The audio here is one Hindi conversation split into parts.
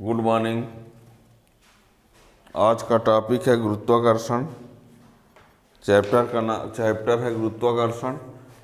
Good morning. आज का टॉपिक है गुरुत्वाकर्षण। चैप्टर है गुरुत्वाकर्षण,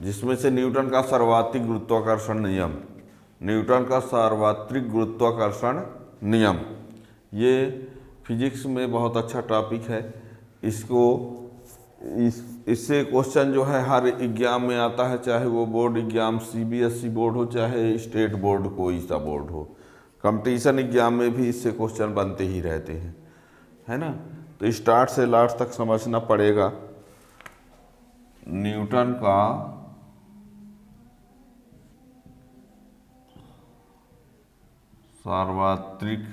जिसमें से न्यूटन का सर्वात्रिक गुरुत्वाकर्षण नियम, ये फिजिक्स में बहुत अच्छा टॉपिक है। इससे क्वेश्चन जो है हर एग्जाम में आता है, चाहे वो बोर्ड एग्जाम CBSE बोर्ड हो चाहे स्टेट बोर्ड कोई सा बोर्ड हो। कंपटीशन एग्जाम में भी इससे क्वेश्चन बनते ही रहते हैं, है ना। तो स्टार्ट से लास्ट तक समझना पड़ेगा। न्यूटन का सार्वत्रिक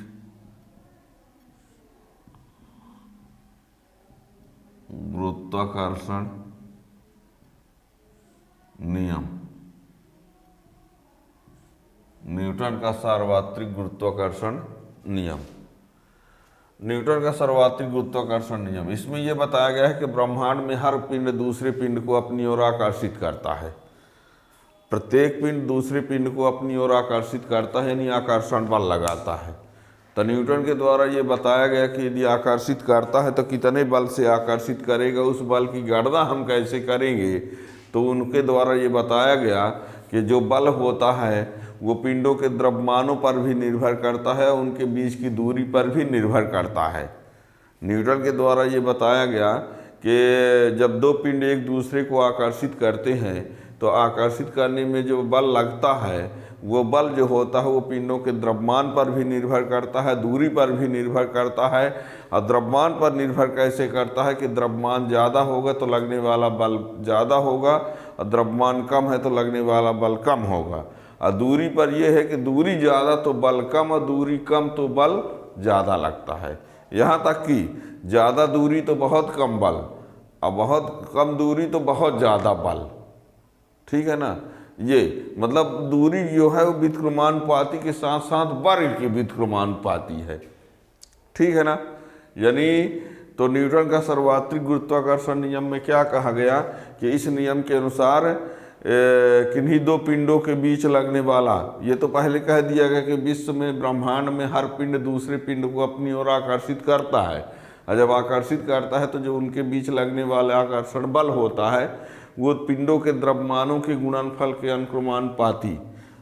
गुरुत्वाकर्षण नियम। न्यूटन का सार्वत्रिक गुरुत्वाकर्षण नियम। न्यूटन का सार्वत्रिक गुरुत्वाकर्षण नियम, इसमें यह बताया गया है कि ब्रह्मांड में हर पिंड दूसरे पिंड को अपनी ओर आकर्षित करता है। प्रत्येक पिंड दूसरे पिंड को अपनी ओर आकर्षित करता है, यानी आकर्षण बल लगाता है। तो न्यूटन के द्वारा ये बताया गया कि यदि आकर्षित करता है तो कितने बल से आकर्षित करेगा, उस बल की गणना हम कैसे करेंगे। तो उनके द्वारा ये बताया गया कि जो बल होता है वो पिंडों के द्रव्यमानों पर भी निर्भर करता है, उनके बीच की दूरी पर भी निर्भर करता है। न्यूटन के द्वारा ये बताया गया कि जब दो पिंड एक दूसरे को आकर्षित करते हैं तो आकर्षित करने में जो बल लगता है वो बल जो होता है वो पिंडों के द्रव्यमान पर भी निर्भर करता है, दूरी पर भी निर्भर करता है। और द्रव्यमान पर निर्भर कैसे करता है कि द्रव्यमान ज़्यादा होगा तो लगने वाला बल ज़्यादा होगा, और द्रव्यमान कम है तो लगने वाला बल कम होगा। और दूरी पर यह है कि दूरी ज़्यादा तो बल कम और दूरी कम तो बल ज़्यादा लगता है। यहाँ तक कि ज़्यादा दूरी तो बहुत कम बल और बहुत कम दूरी तो बहुत ज़्यादा बल, ठीक है ना। ये मतलब दूरी जो है वो व्युत्क्रमानुपाती के साथ साथ वर्ग की व्युत्क्रमानुपाती है, ठीक है ना। यानी तो न्यूटन का सार्वत्रिक गुरुत्वाकर्षण नियम में क्या कहा गया कि इस नियम के अनुसार किन्हीं दो पिंडों के बीच लगने वाला, ये तो पहले कह दिया गया कि विश्व में ब्रह्मांड में हर पिंड दूसरे पिंड को अपनी ओर आकर्षित करता है, और जब आकर्षित करता है तो जो उनके बीच लगने वाला आकर्षण बल होता है वो पिंडों के द्रव्यमानों के गुणनफल के अनुक्रमानुपाती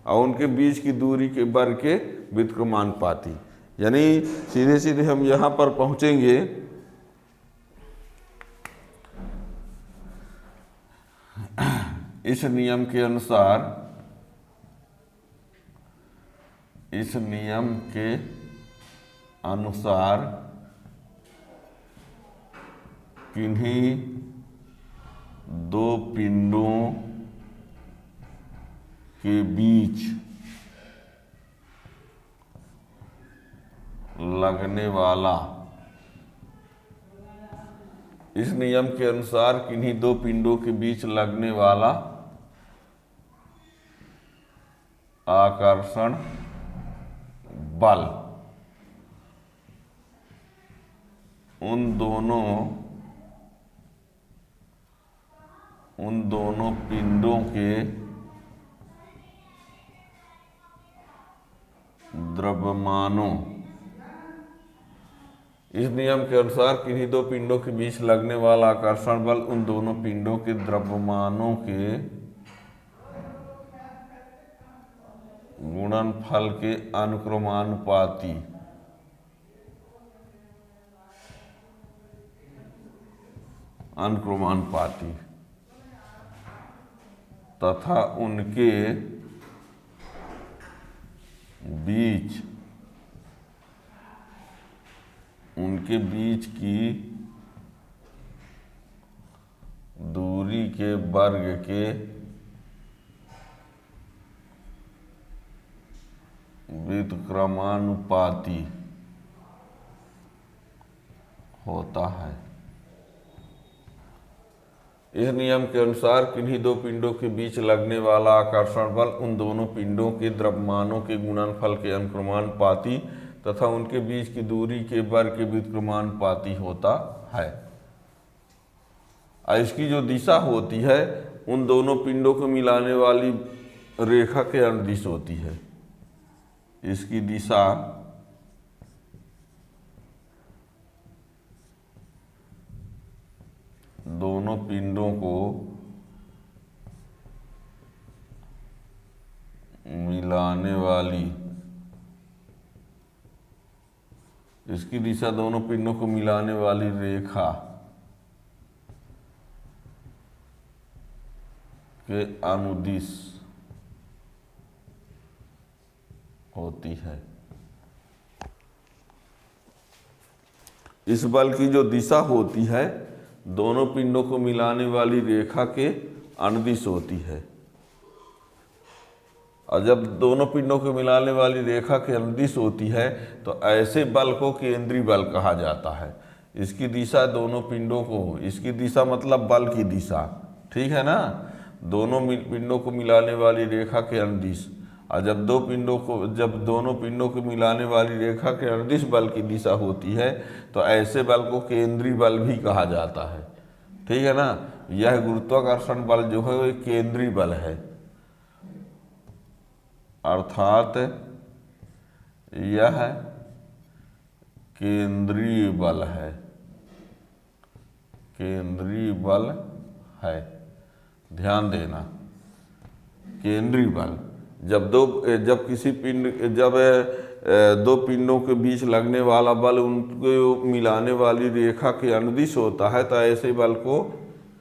और उनके बीच की दूरी के वर्ग के व्युत्क्रमानुपाती। यानी सीधे सीधे हम यहाँ पर पहुँचेंगे। इस नियम के अनुसार किन्हीं दो पिंडों के बीच लगने वाला, इस नियम के अनुसार किन्हीं दो पिंडों के बीच लगने वाला आकर्षण बल उन दोनों पिंडों के द्रव्यमानों, इस नियम के अनुसार किन्हीं दो पिंडों के बीच लगने वाला आकर्षण बल उन दोनों पिंडों के द्रव्यमानों के गुणनफल के अनुक्रमानुपाती तथा उनके बीच की दूरी के वर्ग के व्युत्क्रमानुपाती होता है। इस नियम के अनुसार किन्हीं दो पिंडों के बीच लगने वाला आकर्षण बल उन दोनों पिंडों के द्रव्यमानों के गुणनफल के अनुक्रमानुपाती तथा उनके बीच की दूरी के वर्ग के व्युत्क्रमानुपाती होता है। और इसकी जो दिशा होती है उन दोनों पिंडों को मिलाने वाली रेखा के अनुदिश होती है। इसकी दिशा दोनों पिंडों को मिलाने वाली, इसकी दिशा दोनों पिंडों को मिलाने वाली रेखा के अनुदिश होती है। इस बल की जो दिशा होती है दोनों पिंडों को मिलाने वाली रेखा के अनुदिश होती है। और जब दोनों पिंडों को मिलाने वाली रेखा के अनुदिश होती है तो ऐसे बल को केंद्रीय बल कहा जाता है। इसकी दिशा दोनों पिंडों को, इसकी दिशा मतलब बल की दिशा, ठीक है ना, दोनों पिंडों को मिलाने वाली रेखा के अनुदिश। और जब दोनों पिंडों को मिलाने वाली रेखा के अनुदिश बल की दिशा होती है तो ऐसे बल को केंद्रीय बल भी कहा जाता है, ठीक है ना। यह गुरुत्वाकर्षण बल जो है वो एक केंद्रीय बल है, अर्थात यह केंद्रीय बल है, केंद्रीय बल है। ध्यान देना, केंद्रीय बल जब दो पिंडों के बीच लगने वाला बल उनको मिलाने वाली रेखा के अनुदिश होता है तो ऐसे बल को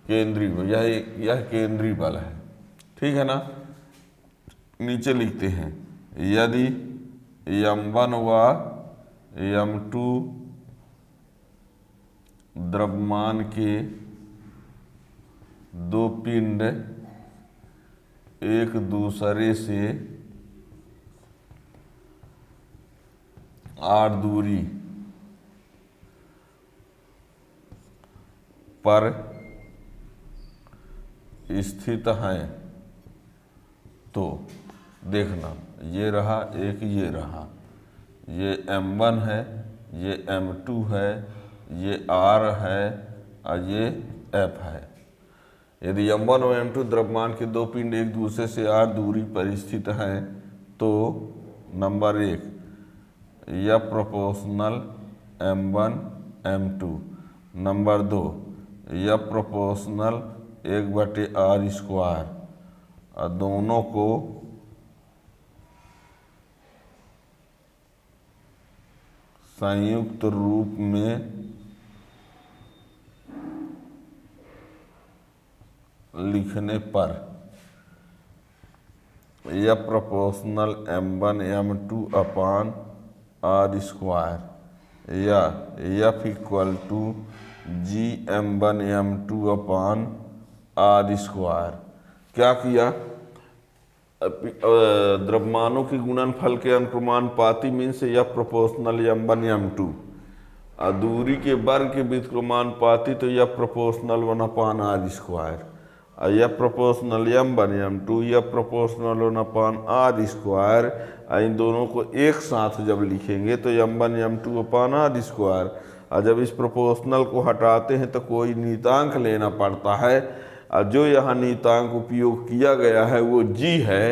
केंद्रीय बल, यह केंद्रीय बल है, ठीक है ना। नीचे लिखते हैं, यदि m1 व m2 द्रव्यमान के दो पिंड एक दूसरे से r दूरी पर स्थित हैं तो देखना, ये रहा एक, ये रहा, ये m1 है, ये m2 है, ये r है और ये f है। यदि m1 और m2 द्रव्यमान के दो पिंड एक दूसरे से r दूरी पर स्थित हैं तो नंबर 1 यह प्रोपोर्शनल m1 m2, नंबर 2 यह प्रोपोर्शनल 1/r², और दोनों को संयुक्त रूप में लिखने पर यह प्रोपोर्शनल m1 m2 अपान r², या f g m1 m2 अपान r²। क्या किया, द्रव्यमानों की गुणनफल के अनुक्रमानुपाती मीन्स या प्रोपोर्शनल m1 m2, और दूरी के वर्ग के व्युत्क्रमानुपाती तो या प्रोपोर्शनल 1/r², और या प्रोपोर्शनल m1 m2 या प्रोपोर्शनल 1/r²। इन दोनों को एक साथ जब लिखेंगे तो m1 m2 अपान r², और जब इस प्रोपोर्शनल को हटाते हैं तो कोई नीतांक लेना पड़ता है, और जो यहाँ नीतांक उपयोग किया गया है वो g है।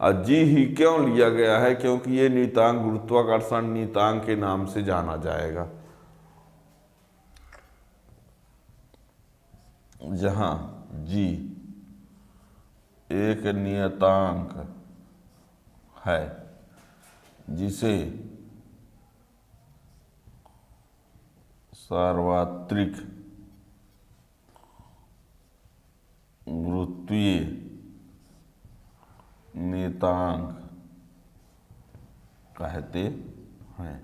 और g ही क्यों लिया गया है, क्योंकि ये नीतांक गुरुत्वाकर्षण नीतांक के नाम से जाना जाएगा। जहाँ g एक नियतांक है जिसे सार्वत्रिक गुरुत्वीय नियतांक कहते हैं,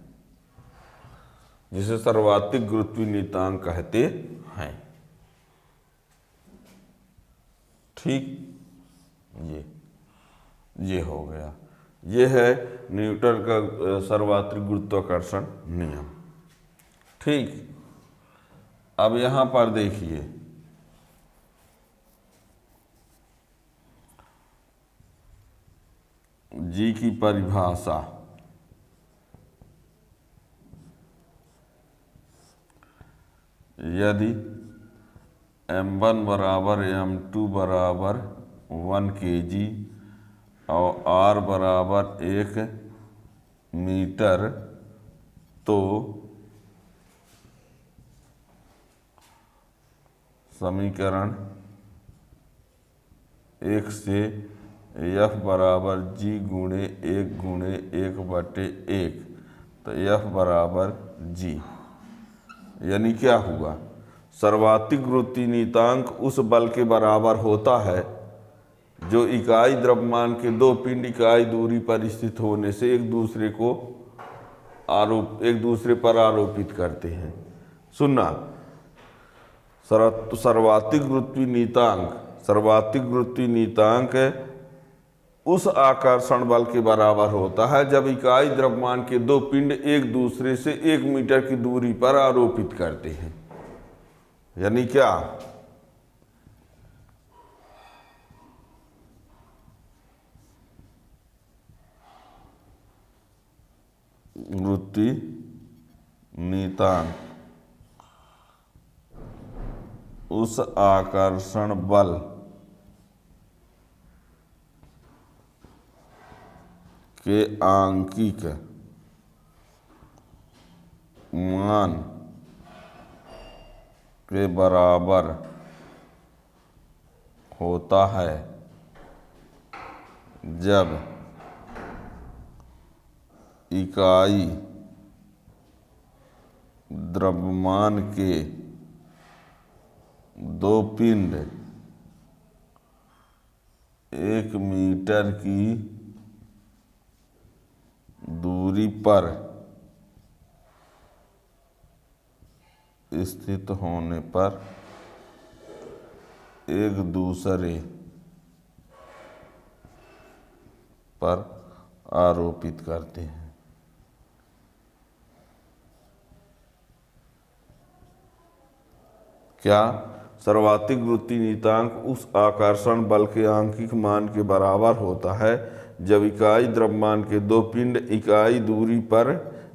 जिसे सार्वत्रिक गुरुत्वीय नियतांक कहते हैं, ठीक। ये हो गया, ये है न्यूटन का सार्वत्रिक गुरुत्वाकर्षण नियम, ठीक। अब यहाँ पर देखिए, जी की परिभाषा, यदि m1 बराबर m2 बराबर 1 kg और r बराबर 1 मीटर तो समीकरण 1 से F बराबर G गुणे 1/1, तो F बराबर G। यानी क्या हुआ, सर्वातिक गुरुत्वीय नियतांक उस बल के बराबर होता है जो इकाई द्रव्यमान के दो पिंड इकाई दूरी पर स्थित होने से एक दूसरे पर आरोपित करते हैं। सुनना, सर्वातिक गुरुत्वीय नियतांक उस आकर्षण बल के बराबर होता है जब इकाई द्रव्यमान के दो पिंड एक दूसरे से 1 मीटर की दूरी पर आरोपित करते हैं। यानी क्या, गुरुत्वीय नियतांक उस आकर्षण बल के आंकिक मान के बराबर होता है जब इकाई द्रव्यमान के दो पिंड 1 मीटर की दूरी पर स्थित होने पर एक दूसरे पर आरोपित करते हैं। क्या, सर्वातिक गुरुत्वीय नियतांक उस आकर्षण बल के आंकिक मान के बराबर होता है जब इकाई द्रव्यमान के दो पिंड इकाई दूरी पर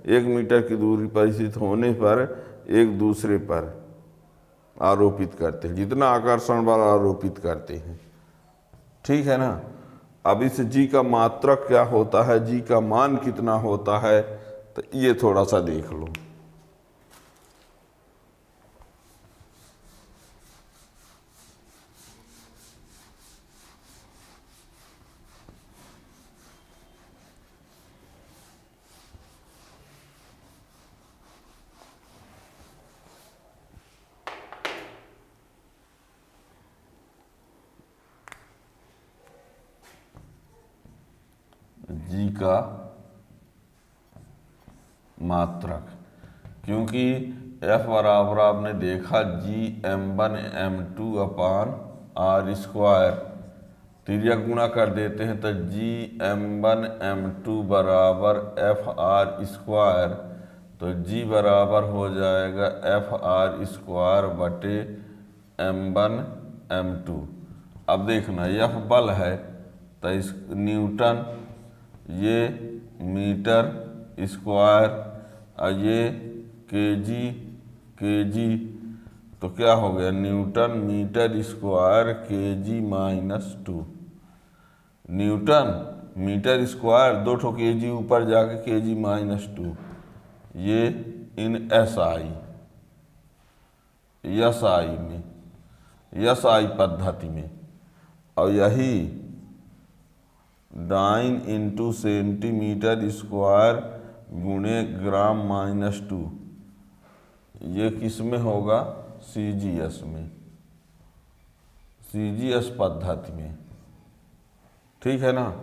1 मीटर की दूरी पर स्थित होने पर एक दूसरे पर आरोपित करते हैं, जितना आकर्षण बल आरोपित करते हैं। ठीक है ना। अब इस जी का मात्रक क्या होता है, जी का मान कितना होता है, तो ये थोड़ा सा देख लो। जी का मात्रक, क्योंकि F बराबर आपने देखा Gm1m2/r², तिर्यक गुणा कर देते हैं तो Gm1m2 बराबर Fr², तो G बराबर हो जाएगा Fr²/m1m2। अब देखना, F बल है तो इस न्यूटन, ये मीटर स्क्वायर और ये केजी, तो क्या हो गया, newton metre square kg-2। Newton metre square 2 kg ऊपर जाके kg-2, ये इन SI पद्धति में, और यही डाइन इंटू सेंटीमीटर स्क्वायर गुणे g-2, ये किस में होगा, CGS में, CGS पद्धति में। ठीक है ना।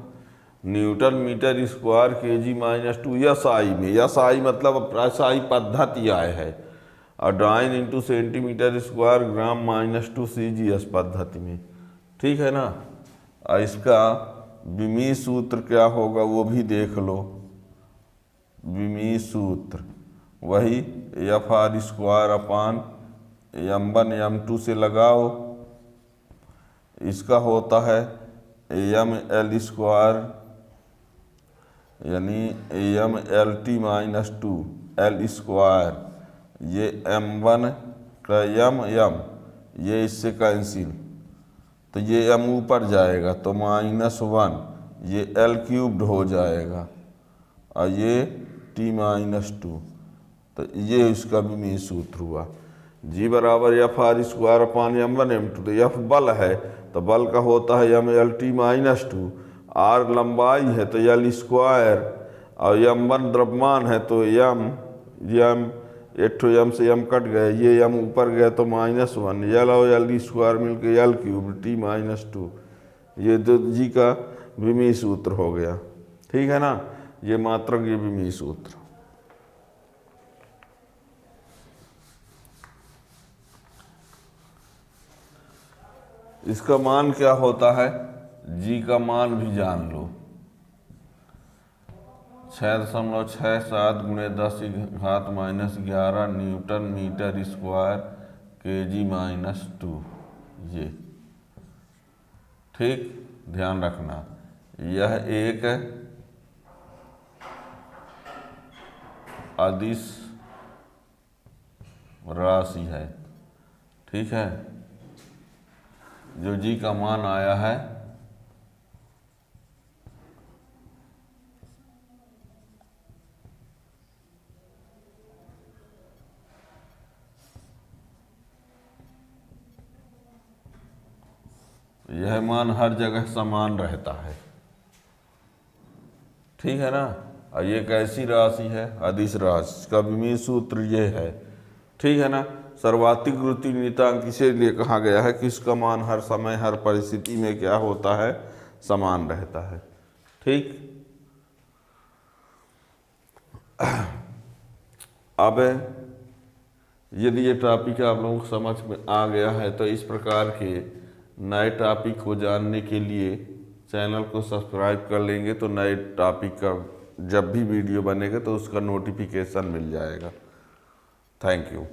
Newton metre square kg-2 SI में, SI मतलब SI पद्धति आए है, और dyne into centimetre square g-2 CGS पद्धति में। ठीक है ना। और इसका विमीय सूत्र क्या होगा वो भी देख लो। विमीय सूत्र वही Fr²/m1m2 से लगाओ, इसका होता है ml² यानी mlt-2 l², ये m1 का m, ये इससे कैंसिल, तो ये m ऊपर जाएगा तो -1, ये l³ हो जाएगा, और ये t-2, तो ये इसका विमीय सूत्र हुआ। जी बराबर F R square upon m1 m2। तो एफ बल है तो बल का होता है m_L_T -2, आर लंबाई है तो एल स्क्वायर, और m1 द्रव्यमान है तो m एक ठो m से m कट गए, ये m ऊपर गया तो -1, एल और एल स्क्वायर मिलकर L³ T -2। ये तो जी का विमीय सूत्र हो गया, ठीक है ना, ये मात्रक ये विमीय सूत्र। इसका मान क्या होता है, जी का मान भी जान लो, 6.67 × 10⁻⁻11 न्यूटन मीटर स्क्वायर kg-2। ये ठीक ध्यान रखना, यह एक अदिश राशि है, ठीक है, जो जी का मान आया है यह मान हर जगह समान रहता है, ठीक है ना। और ये कैसी राशि है, अदिश राशि, इसका विमीय सूत्र ये है, ठीक है ना। सर्वाधिक गुरुत्वीय नियतांक इसीलिए कहा गया है कि इसका मान हर समय हर परिस्थिति में क्या होता है, समान रहता है, ठीक। अब यदि ये टॉपिक आप लोगों को समझ में आ गया है तो इस प्रकार के नए टॉपिक को जानने के लिए चैनल को सब्सक्राइब कर लेंगे तो नए टॉपिक का जब भी वीडियो बनेगा तो उसका नोटिफिकेशन मिल जाएगा। Thank you.